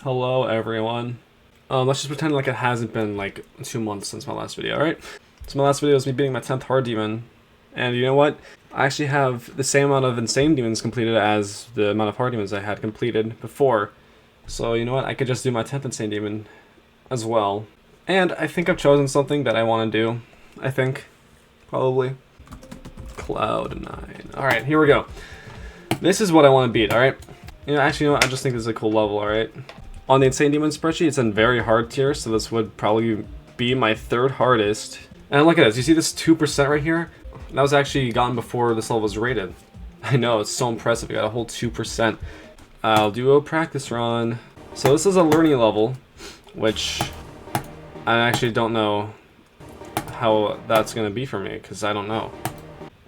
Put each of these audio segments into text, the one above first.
Hello everyone. Let's just pretend like it hasn't been like 2 months since my last video, alright? So my last video was me beating my 10th hard demon, and you know what? I actually have the same amount of insane demons completed as the amount of hard demons I had completed before. So you know what? I could just do my 10th insane demon as well. And I think I've chosen something that I want to do. I think. Probably. Cloud 9. Alright, here we go. This is what I want to beat, alright? Actually, you know what? I just think this is a cool level, alright? On the Insane Demon spreadsheet, it's in very hard tier, so this would probably be my third hardest. And look at this, you see this 2% right here? That was actually gotten before this level was rated. I know, it's so impressive, you got a whole 2%. I'll do a practice run. So this is a learning level, which I actually don't know how that's gonna be for me, because I don't know.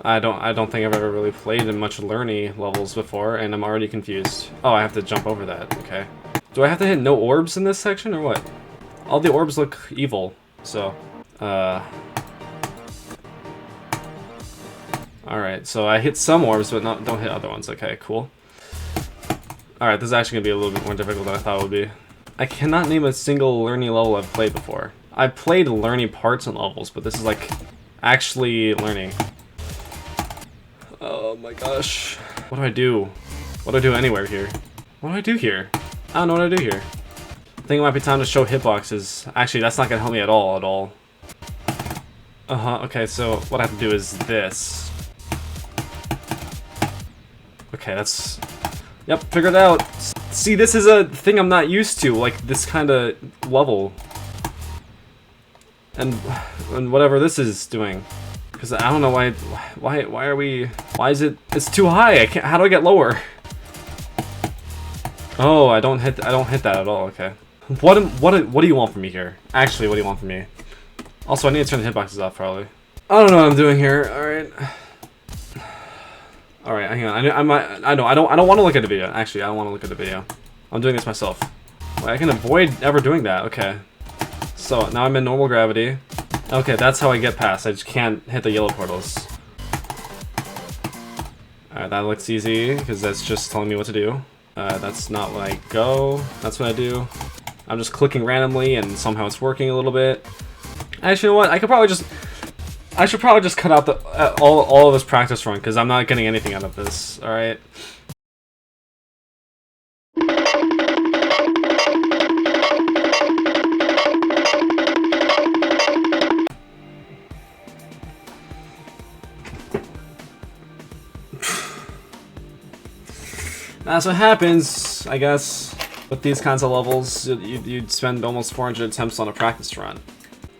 I don't think I've ever really played in much learning levels before, and I'm already confused. Oh, I have to jump over that, okay. Do I have to hit no orbs in this section, or what? All the orbs look evil, so, alright, so I hit some orbs, but don't hit other ones. Okay, cool. Alright, this is actually gonna be a little bit more difficult than I thought it would be. I cannot name a single learning level I've played before. I've played learning parts and levels, but this is like, actually learning. Oh my gosh. What do I do? What do I do anywhere here? What do I do here? I don't know what I do here. I think it might be time to show hitboxes. Actually, that's not gonna help me at all. Okay, so what I have to do is this. Okay, that's... Yep, figured it out. See, this is a thing I'm not used to, like this kind of level. And whatever this is doing. Because I don't know why is it, it's too high, how do I get lower? Oh, I don't hit that at all, okay. What do you want from me here? Actually, what do you want from me? Also, I need to turn the hitboxes off, probably. I don't know what I'm doing here, alright. Alright, hang on, I don't want to look at the video. Actually, I don't want to look at the video. I'm doing this myself. Wait, I can avoid ever doing that, okay. So, now I'm in normal gravity. Okay, that's how I get past. I just can't hit the yellow portals. Alright, that looks easy, because that's just telling me what to do. That's not what I go. That's what I do. I'm just clicking randomly, and somehow it's working a little bit. Actually, you know what? I should probably just cut out the all of this practice run, because I'm not getting anything out of this. Alright? That's what happens, I guess, with these kinds of levels. You'd spend almost 400 attempts on a practice run.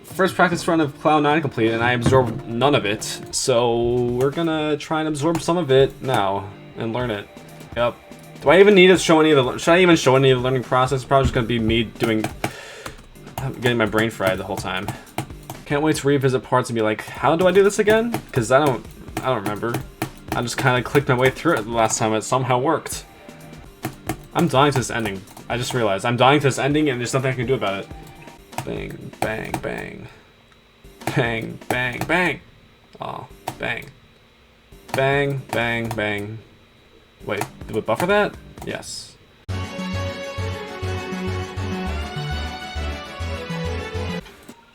First practice run of Cloud 9 complete, and I absorbed none of it. So we're gonna try and absorb some of it now and learn it. Yep. Do I even need to show any of the? Should I even show any of the learning process? It's probably just gonna be me getting my brain fried the whole time. Can't wait to revisit parts and be like, how do I do this again? Because I don't remember. I just kind of clicked my way through it the last time. It somehow worked. I'm dying to this ending. I just realized. I'm dying to this ending and there's nothing I can do about it. Bang, bang, bang. Bang, bang, bang. Oh, bang. Bang, bang, bang. Wait, did we buffer that? Yes.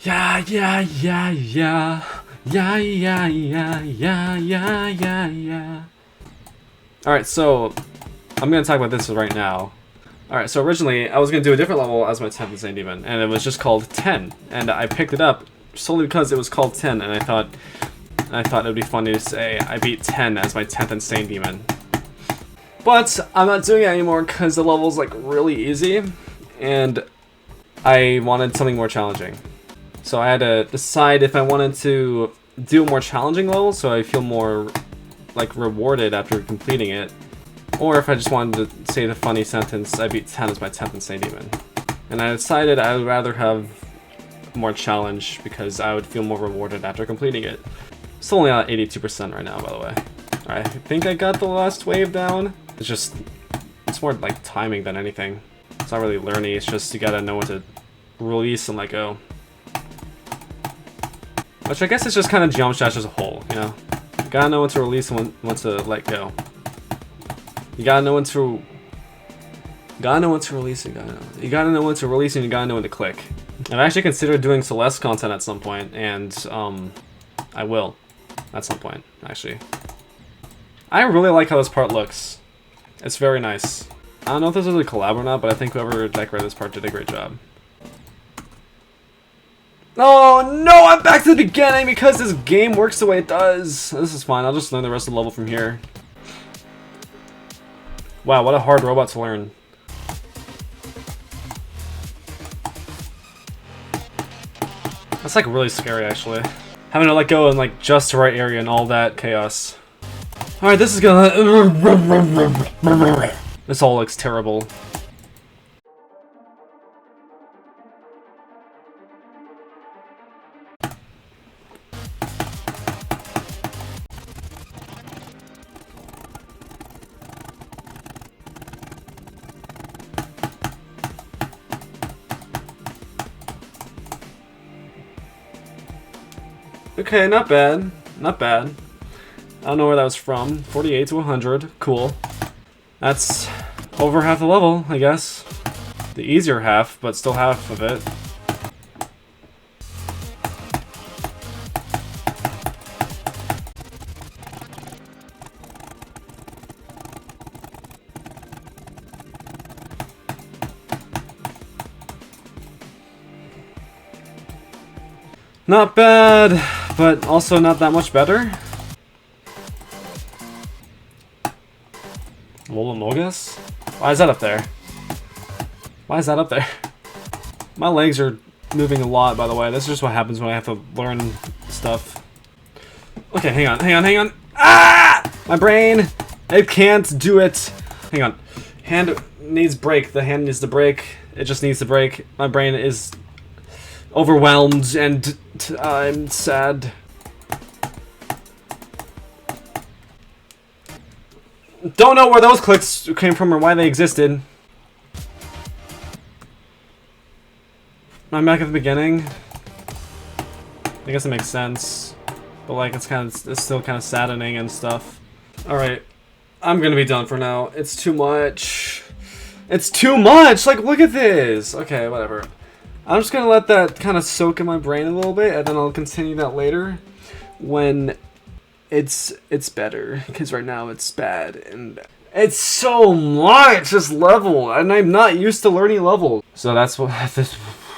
Yeah. Alright, so I'm gonna talk about this right now. Alright, so originally I was gonna do a different level as my 10th Insane Demon, and it was just called 10. And I picked it up solely because it was called 10, and I thought it would be funny to say I beat 10 as my 10th Insane Demon. But I'm not doing it anymore because the level's like really easy, and I wanted something more challenging. So I had to decide if I wanted to do a more challenging level so I feel more like rewarded after completing it, or if I just wanted to say the funny sentence, I beat 10 as my 10th Insane Demon. And I decided I would rather have more challenge because I would feel more rewarded after completing it. It's only at 82% right now, by the way. Alright, I think I got the last wave down. It's more like timing than anything. It's not really learning, it's just you gotta know when to release and let go. Which I guess is just kind of jump dash as a whole, you know? You gotta know when to release and when to let go. You gotta know when to Gotta know when to release it, you gotta know when to release and you gotta know when to click. I've actually considered doing SoDaZ content at some point, and I will at some point, actually. I really like how this part looks. It's very nice. I don't know if this was a collab or not, but I think whoever decorated this part did a great job. Oh no, I'm back to the beginning because this game works the way it does. This is fine, I'll just learn the rest of the level from here. Wow, what a hard robot to learn. That's like really scary actually. Having to let go in like just the right area and all that chaos. Alright, this is gonna... This all looks terrible. Okay, not bad. Not bad. I don't know where that was from. 48 to 100. Cool. That's over half the level, I guess. The easier half, but still half of it. Not bad, but also not that much better. Lolamogus? Why is that up there? Why is that up there? My legs are moving a lot, by the way. This is just what happens when I have to learn stuff. Okay, hang on, hang on, hang on. Ah! My brain! It can't do it. Hang on. Hand needs break. The hand needs to break. It just needs to break. My brain is overwhelmed and I'm sad. Don't know where those clicks came from or why they existed. I'm back at the beginning. I guess it makes sense, but like it's still kind of saddening and stuff. All right, I'm gonna be done for now. It's too much. It's too much. Like, look at this. Okay, whatever. I'm just gonna let that kind of soak in my brain a little bit, and then I'll continue that later when it's better, because right now it's bad and it's so much this level, and I'm not used to learning levels. So that's what this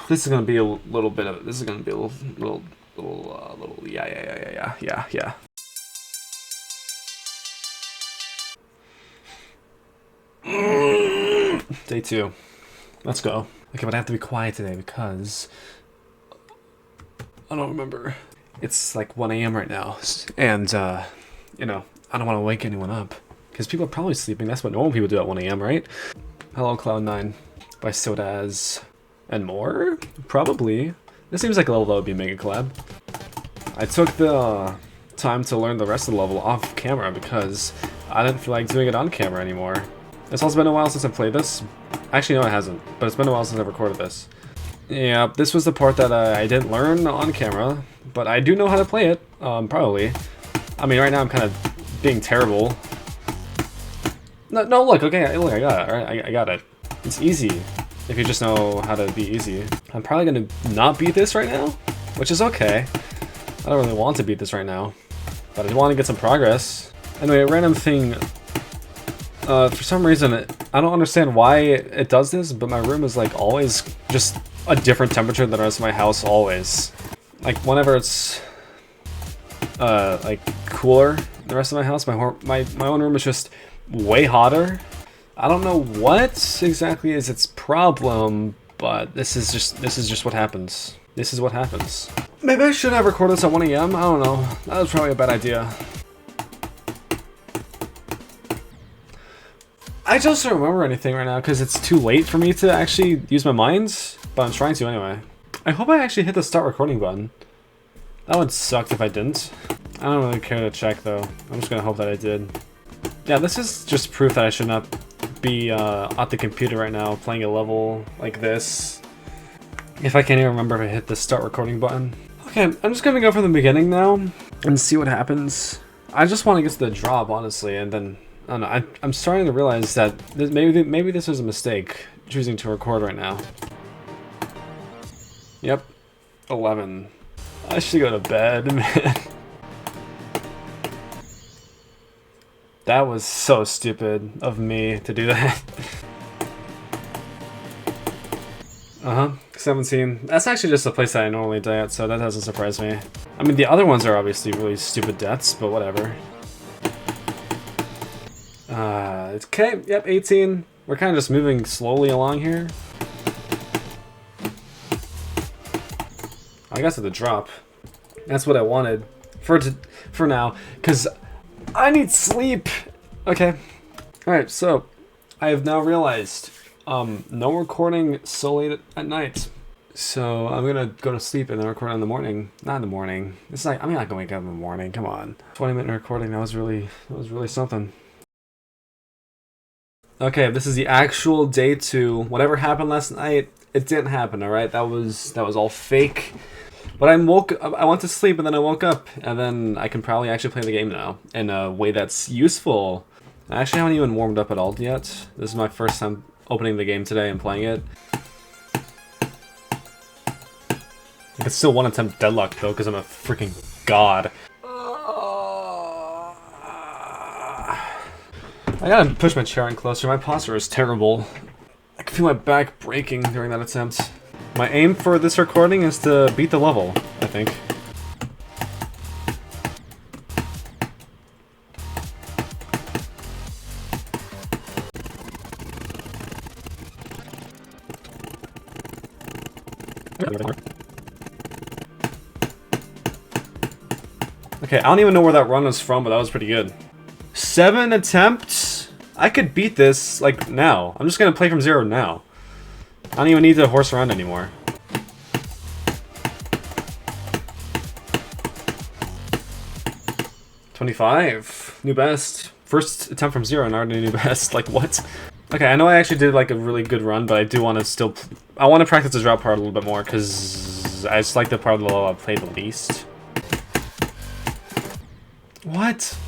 is gonna be a little bit of. This is gonna be a little yeah. Day 2. Let's go. Okay, but I have to be quiet today because I don't remember. It's like 1 AM right now, and you know, I don't want to wake anyone up because people are probably sleeping. That's what normal people do at 1 AM, right? Hello, Cloud9 by SoDaZ and more. Probably. This seems like a level that would be a mega collab. I took the time to learn the rest of the level off camera because I didn't feel like doing it on camera anymore. It's also been a while since I played this. Actually, no, it hasn't, but it's been a while since I recorded this. Yeah, this was the part that I didn't learn on camera, but I do know how to play it, probably. I mean, right now I'm kind of being terrible. No, look, okay, look, I got it, alright? I got it. It's easy, if you just know how to be easy. I'm probably gonna not beat this right now, which is okay. I don't really want to beat this right now, but I want to get some progress. Anyway, a random thing. For some reason, I don't understand why it does this, but my room is like always just a different temperature than the rest of my house, always. Like whenever it's like cooler than the rest of my house, my own room is just way hotter. I don't know what exactly is its problem, but this is just what happens. This is what happens. Maybe I should have recorded this at 1 AM. I don't know. That was probably a bad idea. I just don't remember anything right now because it's too late for me to actually use my mind, but I'm trying to anyway. I hope I actually hit the start recording button. That would suck if I didn't. I don't really care to check though. I'm just gonna hope that I did. Yeah, this is just proof that I should not be at the computer right now playing a level like this. If I can't even remember if I hit the start recording button. Okay, I'm just gonna go from the beginning now and see what happens. I just want to get to the drop, honestly, and then I don't know. I'm starting to realize that maybe this was a mistake, choosing to record right now. Yep, 11. I should go to bed, man. That was so stupid of me to do that. 17. That's actually just a place that I normally die at, so that doesn't surprise me. I mean, the other ones are obviously really stupid deaths, but whatever. Okay, yep, 18. We're kind of just moving slowly along here. I guess it's a drop. That's what I wanted for now, because I need sleep. Okay. Alright, so I have now realized no recording so late at night. So I'm gonna go to sleep and then record in the morning. Not in the morning. It's like I'm not gonna wake up in the morning. Come on. 20-minute recording. That was really something. Okay, this is the actual day 2. Whatever happened last night, it didn't happen. All right, that was all fake. But I went to sleep and then I woke up, and then I can probably actually play the game now in a way that's useful. I actually haven't even warmed up at all yet. This is my first time opening the game today and playing it. I can still one attempt deadlock though, because I'm a freaking god. I gotta push my chair in closer. My posture is terrible. I can feel my back breaking during that attempt. My aim for this recording is to beat the level, I think. Okay, I don't even know where that run was from, but that was pretty good. 7 attempts? I could beat this, like, now. I'm just gonna play from 0 now. I don't even need to horse around anymore. $25. New best. First attempt from 0 and already new best. Like, what? Okay, I know I actually did, like, a really good run, but I do want to still... I want to practice the drop part a little bit more, because I just like the part of the level I've played the least. What?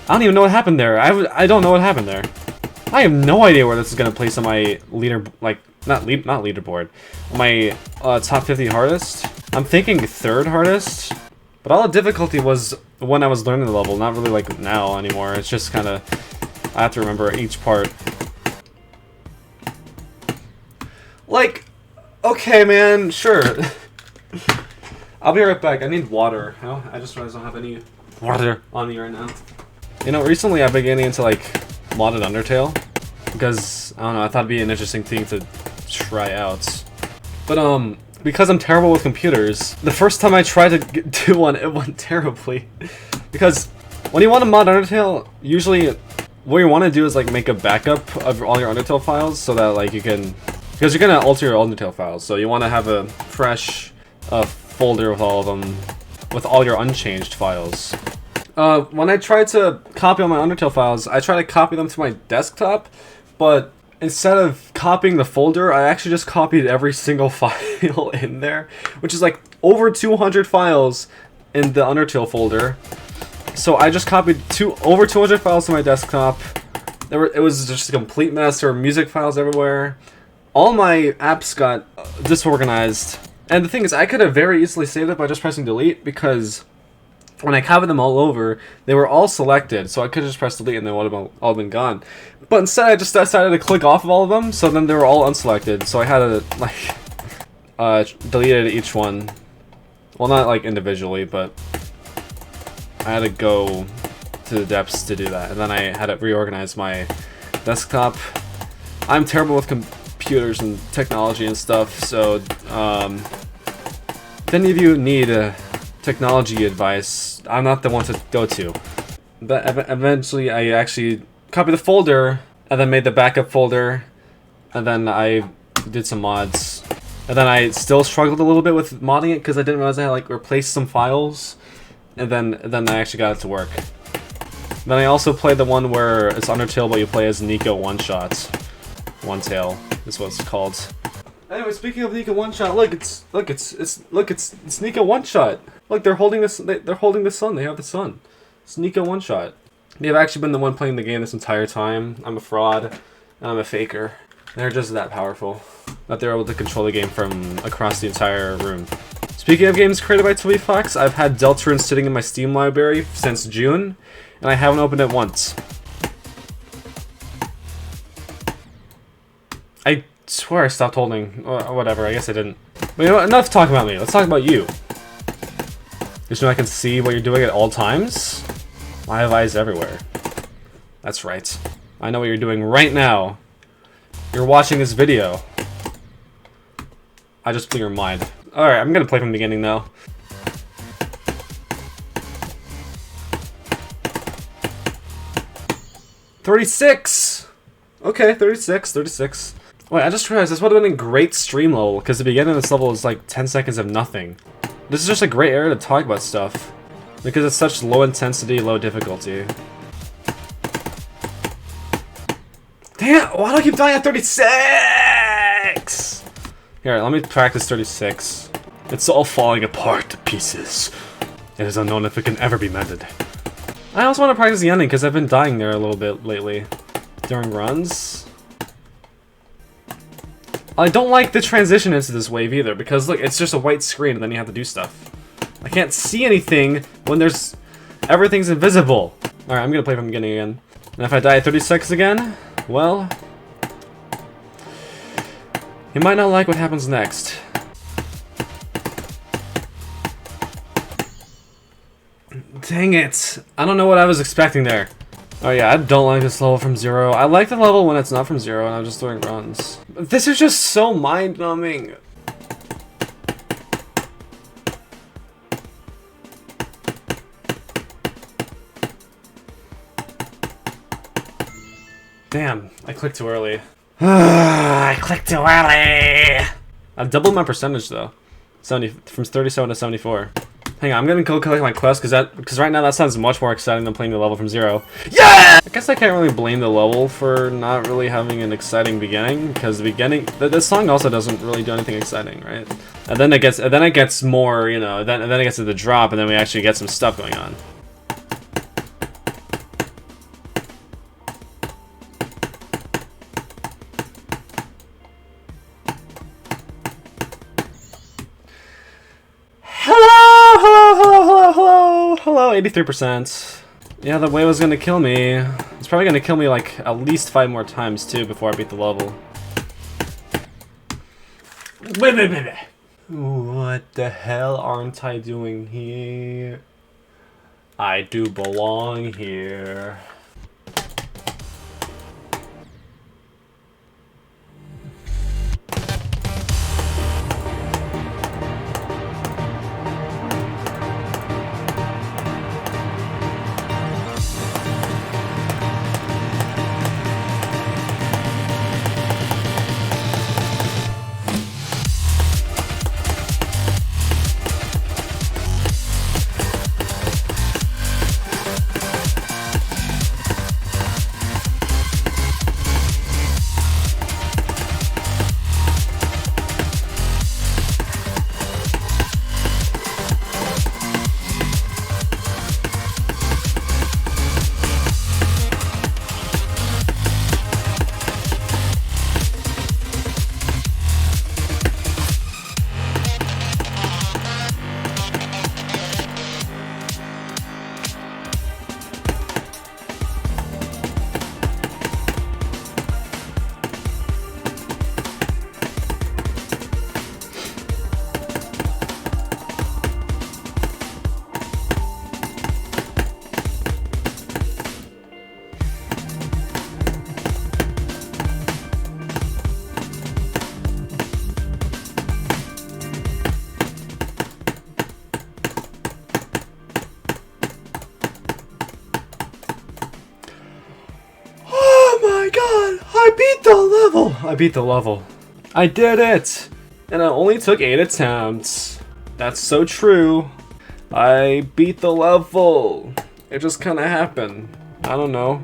I don't even know what happened there. I don't know what happened there. I have no idea where this is gonna place on my leader, like, not leaderboard. My top 50 hardest. I'm thinking 3rd hardest. But all the difficulty was when I was learning the level, not really like now anymore. It's just kind of, I have to remember each part. Like, okay, man, sure. I'll be right back. I need water. Oh, I just realized I don't have any water on me right now. You know, recently I've been getting into, like, modded Undertale. Because, I don't know, I thought it'd be an interesting thing to try out. But, because I'm terrible with computers, the first time I tried to do one, it went terribly. Because when you want to mod Undertale, usually what you want to do is, like, make a backup of all your Undertale files so that, like, you can... Because you're going to alter your Undertale files, so you want to have a fresh folder with all of them, with all your unchanged files. When I tried to copy all my Undertale files, I tried to copy them to my desktop, but instead of copying the folder, I actually just copied every single file in there, which is like over 200 files in the Undertale folder. So I just copied over 200 files to my desktop. It was just a complete mess. There were music files everywhere. All my apps got disorganized. And the thing is, I could have very easily saved it by just pressing delete, because when I copied them all over, they were all selected, so I could have just pressed delete and they would have all been gone. But instead, I just decided to click off of all of them, so then they were all unselected, so I had to, like, deleted each one. Well, not, like, individually, but I had to go to the depths to do that, and then I had to reorganize my desktop. I'm terrible with computers and technology and stuff, so, if any of you need technology advice, I'm not the one to go to. But eventually I actually copied the folder and then made the backup folder, and then I did some mods. And then I still struggled a little bit with modding it because I didn't realize I had, like, replaced some files, and then I actually got it to work. Then I also played the one where it's Undertale but you play as Nico One-Shot. One Tail is what it's called. Anyway, speaking of Nico One-Shot, look, it's Nico One-Shot. Look, they're holding this. They're holding the sun. They have the sun. It's Nico One-Shot. Maybe I've actually been the one playing the game this entire time. I'm a fraud, and I'm a faker. They're just that powerful that they're able to control the game from across the entire room. Speaking of games created by SoDaZ Vlacc, I've had Deltarune sitting in my Steam library since June, and I haven't opened it once. I swear I stopped holding. Whatever, I guess I didn't. But you know what? Enough talking about me. Let's talk about you. Just so I can see what you're doing at all times. I have eyes everywhere. That's right. I know what you're doing right now. You're watching this video. I just blew your mind. Alright, I'm gonna play from the beginning now. $36! Okay, 36. Wait, I just realized this would have been a great stream level, because the beginning of this level is like 10 seconds of nothing. This is just a great area to talk about stuff, because it's such low intensity, low difficulty. Damn, why do I keep dying at 36? Here, let me practice 36. It's all falling apart to pieces. It is unknown if it can ever be mended. I also want to practice the ending, because I've been dying there a little bit lately. During runs. I don't like the transition into this wave either, because look, it's just a white screen and then you have to do stuff. I can't see anything when there's... everything's invisible. Alright, I'm gonna play from the beginning again. And if I die at 36 again, well... you might not like what happens next. Dang it! I don't know what I was expecting there. Oh yeah, I don't like this level from zero. I like the level when it's not from zero and I'm just doing runs. But this is just so mind-numbing. Damn, I clicked too early. I clicked too early! I've doubled my percentage though. 70 from 37 to 74. Hang on, I'm gonna go collect my quest because right now that sounds much more exciting than playing the level from zero. Yeah! I guess I can't really blame the level for not really having an exciting beginning, because the beginning, the song also doesn't really do anything exciting, right? And then it gets more, you know, then it gets to the drop, and then we actually get some stuff going on. Hello, 83%. Yeah, the wave was gonna kill me. It's probably gonna kill me like at least 5 more times too before I beat the level. What the hell aren't I doing here? I do belong here. I beat the level. I did it! And it only took 8 attempts. That's so true. I beat the level. It just kinda happened. I don't know.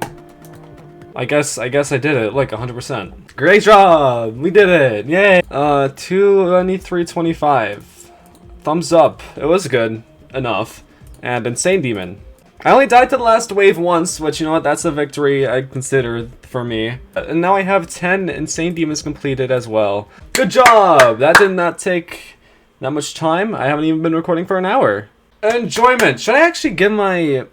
I guess I did it, like 100%. Great job! We did it! Yay! 223.25. Thumbs up. It was good. Enough. And Insane Demon. I only died to the last wave once, which, you know what, that's a victory I consider for me. And now I have 10 insane demons completed as well. Good job! That did not take that much time. I haven't even been recording for an hour. Enjoyment! Should I actually give my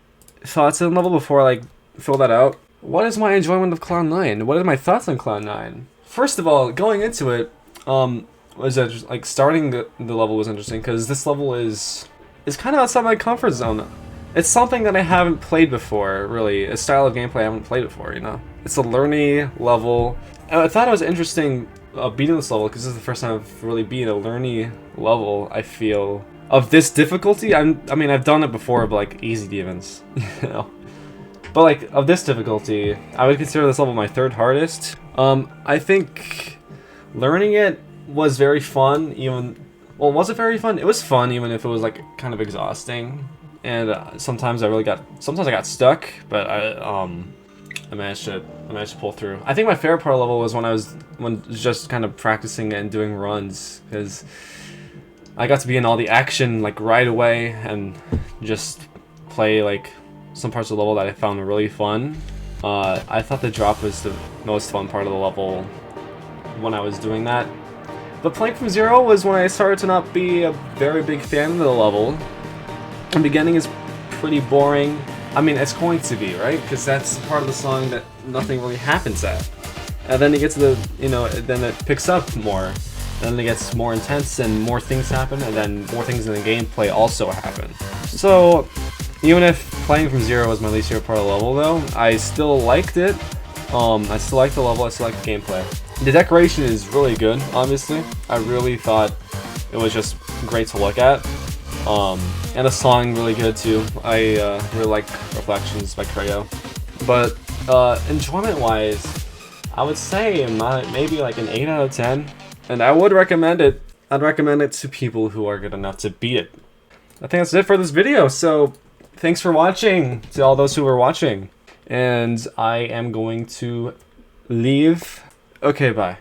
thoughts on the level before I, like, fill that out? What is my enjoyment of Cloud 9? What are my thoughts on Cloud 9? First of all, going into it, was that, like, starting the level was interesting, because this level is kind of outside my comfort zone. It's something that I haven't played before, really. A style of gameplay I haven't played before, you know? It's a learny level. I thought it was interesting beating this level, because this is the first time I've really beaten a learny level, I feel. Of this difficulty, I mean, I've done it before, but, like, easy demons, you know? But, like, of this difficulty, I would consider this level my third hardest. I think learning it was very fun, even... Well, was it very fun? It was fun, even if it was, like, kind of exhausting. And sometimes I got stuck, but I managed to pull through. I think my favorite part of the level was when just kind of practicing and doing runs, because I got to be in all the action like right away and just play like some parts of the level that I found really fun. I thought the drop was the most fun part of the level when I was doing that. But playing from zero was when I started to not be a very big fan of the level. The beginning is pretty boring. I mean, it's going to be, right? Because that's part of the song that nothing really happens at. And then it gets to the, you know, then it picks up more. And then it gets more intense and more things happen, and then more things in the gameplay also happen. So, even if playing from zero was my least favorite part of the level, though, I still liked it. I still liked the level, I still liked the gameplay. The decoration is really good, obviously. I really thought it was just great to look at. And the song really good too. I really like Reflections by Creo. But enjoyment wise, I would say maybe like an 8 out of 10. And I would recommend it. I'd recommend it to people who are good enough to beat it. I think that's it for this video. So thanks for watching to all those who were watching. And I am going to leave. Okay, bye.